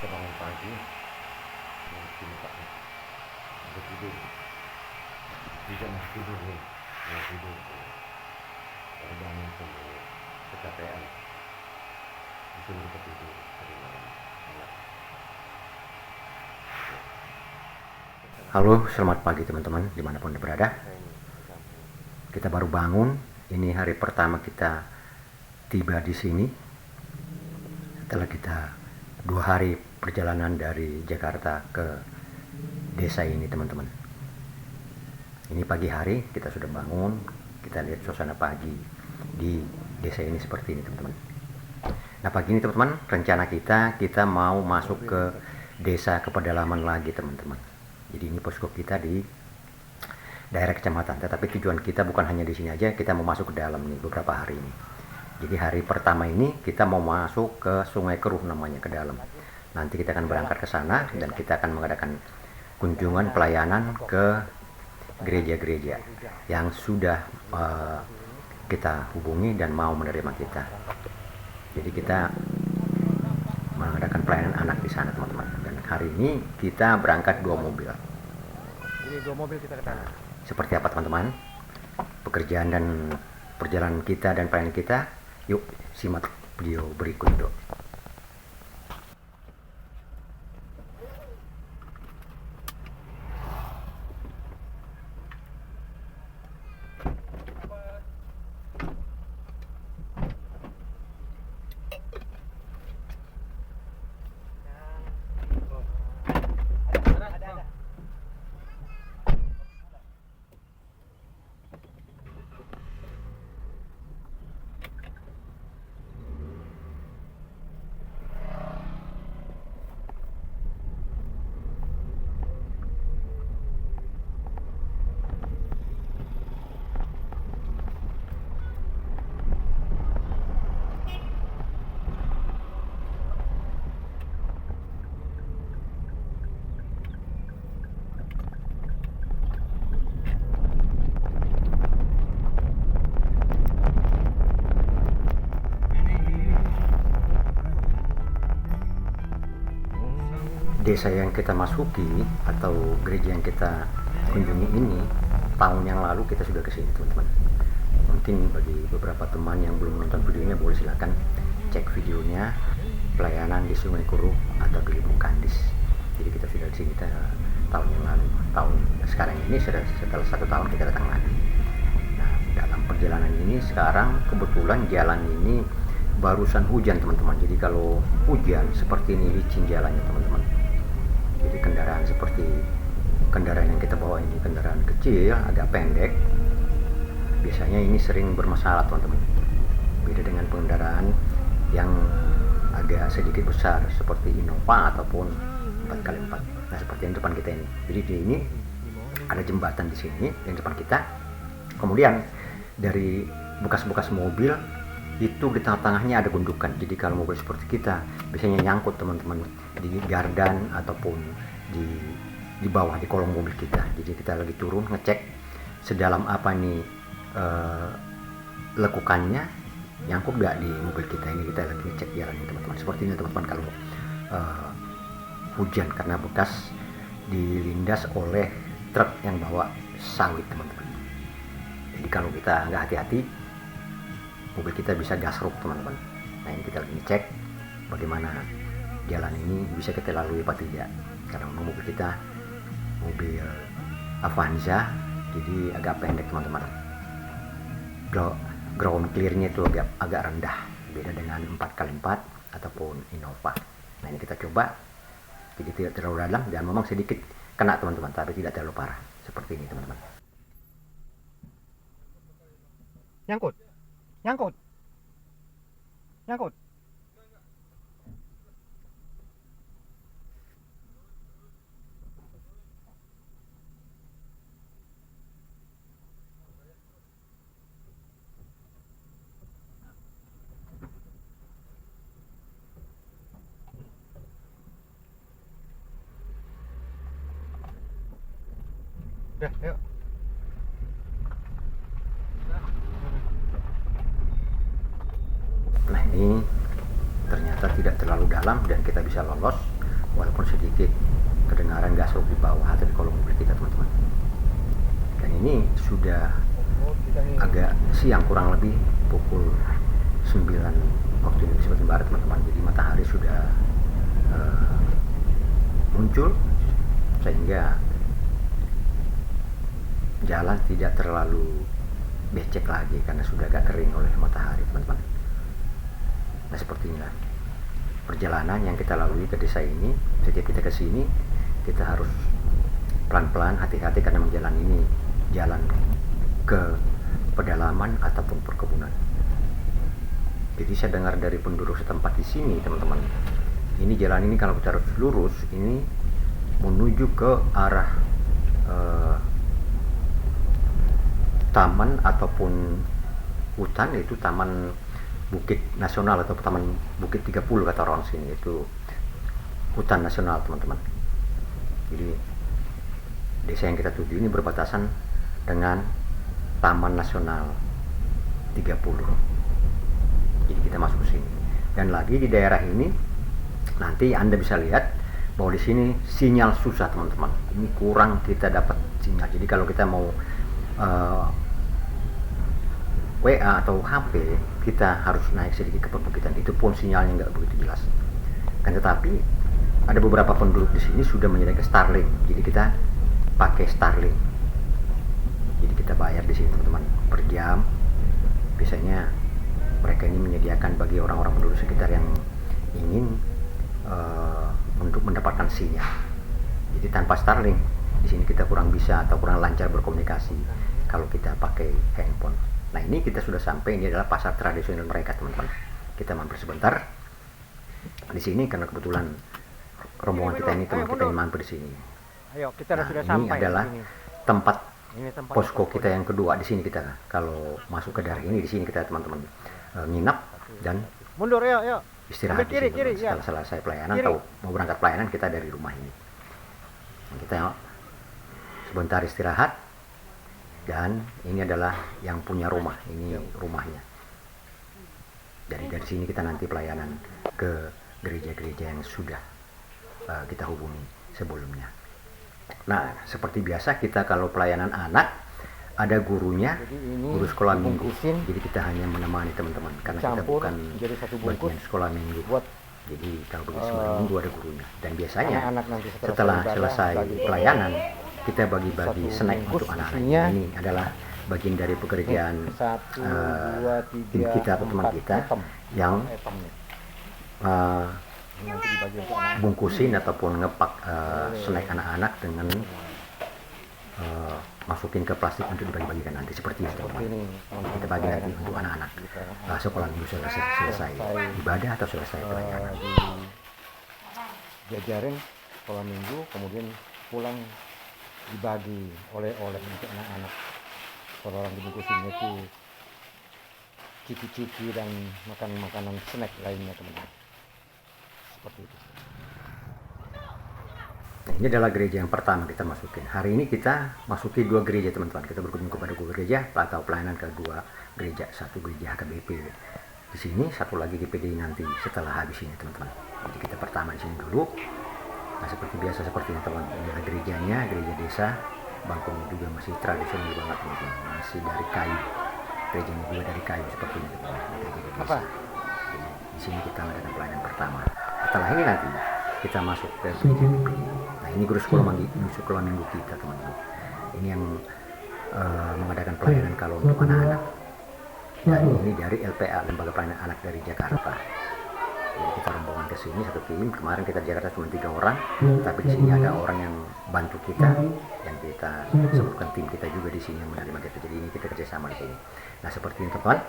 kita bangun pagi, ini Pak, udah tidur, tidak masih tidur nih, ya tidur, baru bangun tuh kecapean, disuruh kita tidur dari malam. Halo, selamat pagi teman-teman, dimanapun berada. Kita baru bangun, ini hari pertama kita tiba di sini. Setelah kita 2 hari perjalanan dari Jakarta ke desa ini teman-teman. Ini pagi hari kita sudah bangun, kita lihat suasana pagi di desa ini seperti ini teman-teman. Nah pagi ini teman-teman, rencana kita mau masuk ke desa ke pedalaman lagi teman-teman. Jadi ini posko kita di daerah kecamatan, tetapi tujuan kita bukan hanya di sini aja, kita mau masuk ke dalam nih beberapa hari ini. Jadi hari pertama ini kita mau masuk ke Sungai Keruh namanya, ke dalam. Nanti kita akan berangkat ke sana dan kita akan mengadakan kunjungan pelayanan ke gereja-gereja yang sudah kita hubungi dan mau menerima kita. Jadi kita mengadakan pelayanan anak di sana teman-teman. Dan hari ini kita berangkat 2 mobil. Jadi 2 mobil kita ke sana. Seperti apa teman-teman pekerjaan dan perjalanan kita dan pelayanan kita? Yuk simak video berikut dong. Desa yang kita masuki atau gereja yang kita kunjungi ini, tahun yang lalu kita sudah kesini teman-teman. Mungkin bagi beberapa teman yang belum nonton videonya, boleh silakan cek videonya pelayanan di Sungai Keruh atau di Lubung Kandis. Jadi kita sudah di sini tahun yang lalu. Sekarang ini setelah 1 tahun kita datang lagi. Nah dalam perjalanan ini sekarang kebetulan jalan ini barusan hujan teman-teman. Jadi kalau hujan seperti ini licin jalannya teman-teman. Jadi kendaraan yang kita bawa ini kendaraan kecil, agak pendek. Biasanya ini sering bermasalah teman-teman. Beda dengan kendaraan yang agak sedikit besar seperti Innova ataupun 4x4. Nah seperti yang depan kita ini. Jadi di ini ada jembatan di sini yang depan kita. Kemudian dari bekas-bekas mobil itu di tengah-tengahnya ada gundukan. Jadi kalau mobil seperti kita biasanya nyangkut teman-teman di gardan ataupun di bawah di kolong mobil kita. Jadi kita lagi turun ngecek sedalam apa nih lekukannya, nyangkut gak di mobil kita. Ini kita lagi ngecek jalannya teman-teman. Seperti ini teman-teman kalau hujan karena bekas dilindas oleh truk yang bawa sawit teman-teman. Jadi kalau kita nggak hati-hati, mobil kita bisa gasruk teman-teman. Nah ini kita lagi ngecek bagaimana jalan ini bisa kita lalui apa tidak, karena memang mobil kita mobil Avanza, jadi agak pendek teman-teman. Ground clearnya itu agak rendah, beda dengan 4x4 ataupun Innova. Nah ini kita coba, jadi tidak terlalu dalam dan memang sedikit kena teman-teman, tapi tidak terlalu parah. Seperti ini teman-teman. Nyangkut. Nyangkut. Udah, yuk. Nah ini ternyata tidak terlalu dalam dan kita bisa lolos walaupun sedikit kedengaran gasok di bawah atau di kolong mobil kita teman-teman. Dan ini sudah agak siang, kurang lebih pukul 9 waktu Indonesia bagian barat teman-teman. Jadi matahari sudah muncul sehingga jalan tidak terlalu becek lagi karena sudah agak kering oleh matahari teman-teman. Nah seperti inilah perjalanan yang kita lalui ke desa ini. Setiap kita ke sini kita harus pelan-pelan, hati-hati karena menjalani ini jalan ke pedalaman ataupun perkebunan. Jadi saya dengar dari penduduk setempat di sini teman-teman, ini jalan ini kalau kita harus lurus ini menuju ke arah taman ataupun hutan, yaitu Taman Bukit Nasional atau Taman Bukit 30 kata orang sini, itu hutan nasional teman-teman. Jadi desa yang kita tuju ini berbatasan dengan Taman Nasional 30. Jadi kita masuk ke sini. Dan lagi di daerah ini nanti Anda bisa lihat bahwa di sini sinyal susah teman-teman. Ini kurang kita dapat sinyal. Jadi kalau kita mau WA atau HP, kita harus naik sedikit ke perbukitan. Itu pun sinyalnya nggak begitu jelas. Kan tetapi ada beberapa penduduk di sini sudah menyediakan Starlink. Jadi kita pakai Starlink. Jadi kita bayar di sini teman-teman per jam. Biasanya mereka ini menyediakan bagi orang-orang penduduk sekitar yang ingin untuk mendapatkan sinyal. Jadi tanpa Starlink di sini kita kurang bisa atau kurang lancar berkomunikasi kalau kita pakai handphone. Nah ini kita sudah sampai, ini adalah pasar tradisional mereka teman-teman. Kita mampir sebentar di sini karena kebetulan rombongan kita ini teman kita yang mampir di sini. Ayo, kita Nah, sudah ini sampai adalah di sini. tempat Ini tempat posko kita yang kedua. Di sini kita kalau masuk ke daerah ini, di sini kita teman-teman nginap dan Mundur ya. istirahat Ambil kiri, di sini. kiri, ya. Setelah selesai pelayanan Kiri. atau mau berangkat pelayanan kita dari rumah ini. Kita sebentar istirahat. Dan ini adalah yang punya rumah, ini rumahnya. Dari sini kita nanti pelayanan ke gereja-gereja yang sudah kita hubungi sebelumnya. Nah, seperti biasa kita kalau pelayanan anak ada gurunya, Jadi ini guru sekolah minggu. dibungkusin, Jadi kita hanya menemani teman-teman karena kita campur bukan jadi satu bungkus bagian sekolah minggu. buat Jadi kalau begitu sekolah minggu ada gurunya. Dan biasanya anak-anak nanti setelah ibadah, selesai bagi pelayanan kita bagi-bagi satu snack bungkus untuk anak-anak. isinya Ini adalah bagian dari pekerjaan 1, 2, 3, tim kita atau teman 4 kita item. yang Itemnya. uh, Nanti dibagi untuk anak. bungkusin ataupun ngepak snack anak-anak dengan masukin ke plastik untuk dibagi-bagikan nanti seperti itu Seperti teman-teman. ini, teman-teman. Kita bagi nanti untuk anak-anak sekolah minggu selesai ibadah atau selesai pelayanan. Dijajarin sekolah minggu, kemudian pulang dibagi oleh-oleh untuk anak-anak. Kalau orang dibungkusinnya itu ciki-ciki dan makanan snack lainnya teman-teman. Seperti itu. Nah, ini adalah gereja yang pertama kita masukin. Hari ini kita masuki 2 gereja teman-teman. Kita berkunjung kepada 2 gereja atau pelayanan ke 2 gereja. Satu gereja HKBP di sini, satu lagi GPDI nanti setelah habis ini teman-teman. Jadi kita pertama di sini dulu. Nah seperti biasa seperti ini teman, ini adalah gerejanya, gereja desa. Bangkunya juga masih tradisional banget teman-teman, masih dari kayu. Gerejanya juga dari kayu seperti ini teman-teman. Gereja desa. Apa? Jadi, di sini kita melakukan pelayanan pertama. Setelah ini nanti kita masuk ke gereja GPDI. Nah ini guru sekolah minggu kita teman-teman. Ini yang mengadakan pelayanan kalau untuk anak-anak. Dan ini dari LPA, Lembaga Pelayanan Anak dari Jakarta. Jadi kita rombongan ke sini satu tim. Kemarin kita di Jakarta cuma 3 orang, tapi di sini ada orang yang bantu kita, yang kita sebutkan tim kita juga di sini yang menerima kita. Jadi ini kita kerjasama di sini. Nah seperti ini teman,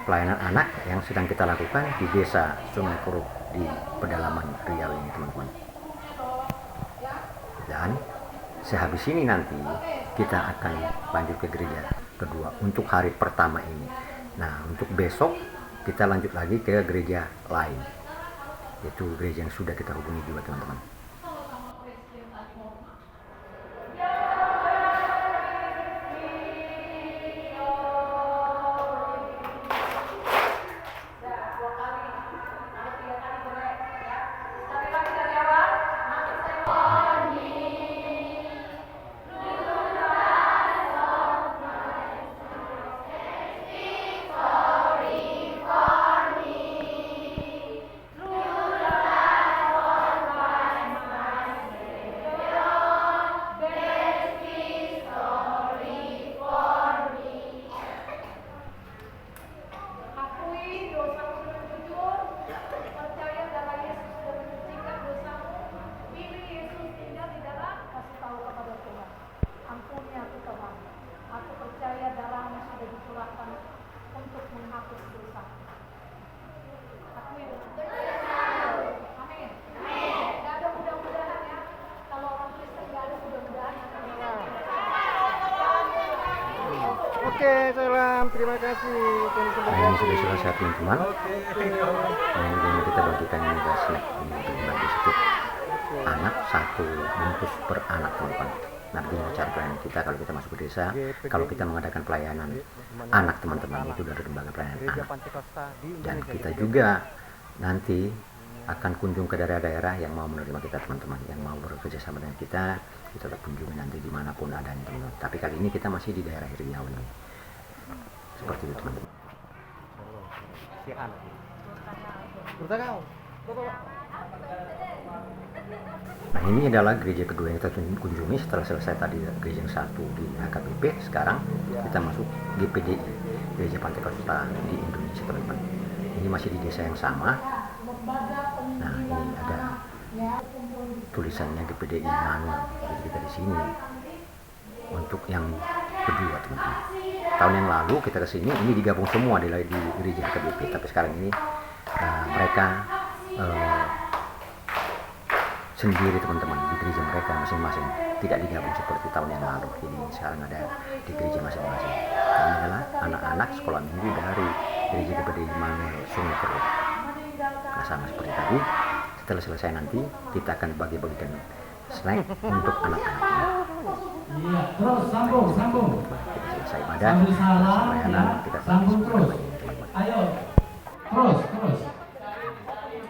pelayanan anak yang sedang kita lakukan di desa Sungai Kuruk di pedalaman Riau ini teman-teman. Dan sehabis ini nanti kita akan lanjut ke gereja kedua untuk hari pertama ini. Nah untuk besok kita lanjut lagi ke gereja lain, yaitu gereja yang sudah kita hubungi juga teman-teman. Oke, salam. Terima kasih. Nah, ini sudah selesai teman-teman. Nah, ini kita bagikan ini ke snack ini untuk dibagi setiap anak, 1 bungkus per anak teman-teman. Nah, begini cara pelayanan kita kalau kita masuk ke desa, kalau kita mengadakan pelayanan anak teman-teman, itu dari lembaga pelayanan anak. Dan kita juga nanti akan kunjung ke daerah-daerah yang mau menerima kita teman-teman, yang mau bekerja sama dengan kita tetap kunjungi nanti dimanapun adanya teman-teman. Tapi kali ini kita masih di daerah Riau ini. Seperti itu teman-teman. Nah, ini adalah gereja kedua yang kita kunjungi setelah selesai tadi gereja yang satu di HKBP. Sekarang kita masuk GPDI, Gereja Pantai Kosta di Indonesia teman-teman. Ini masih di desa yang sama. Nah, ini ada tulisannya GPDI Manual. Jadi kita di sini untuk yang kedua teman-teman. Tahun yang lalu kita ke sini, ini digabung semua di gereja HKBP. Tapi sekarang ini mereka sendiri teman-teman di gereja mereka masing-masing, tidak digabung seperti tahun yang lalu. Jadi sekarang ada di gereja masing-masing. Ini adalah anak-anak sekolah minggu dari gereja GPDI Manual Sungai Keruk. Nah, sama seperti tadi, setelah selesai nanti kita akan bagi-bagikan snack untuk anak-anak. Iya, terus sambung. Kita selesai ibadah, selesai pelayanan, kita Sambung terus. teman-teman. Ayo, terus.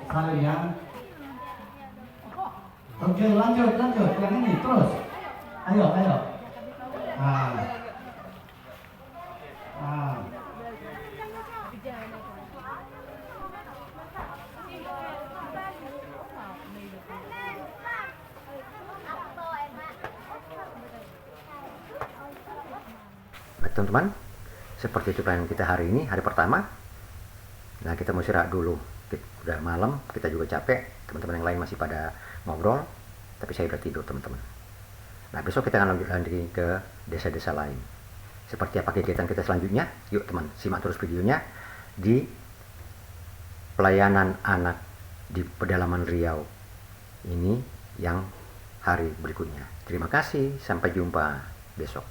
Kalian. Oke, lanjut. Yang ini terus. Ayo. Baik teman-teman, seperti itu pelayanan kita hari ini, hari pertama. Nah, kita mau istirahat dulu, udah malam, kita juga capek, teman-teman yang lain masih pada ngobrol, tapi saya udah tidur teman-teman. Nah, besok kita akan lanjut lagi ke desa-desa lain. Seperti apa kegiatan kita selanjutnya? Yuk teman, simak terus videonya di pelayanan anak di pedalaman Riau ini yang hari berikutnya. Terima kasih, sampai jumpa besok.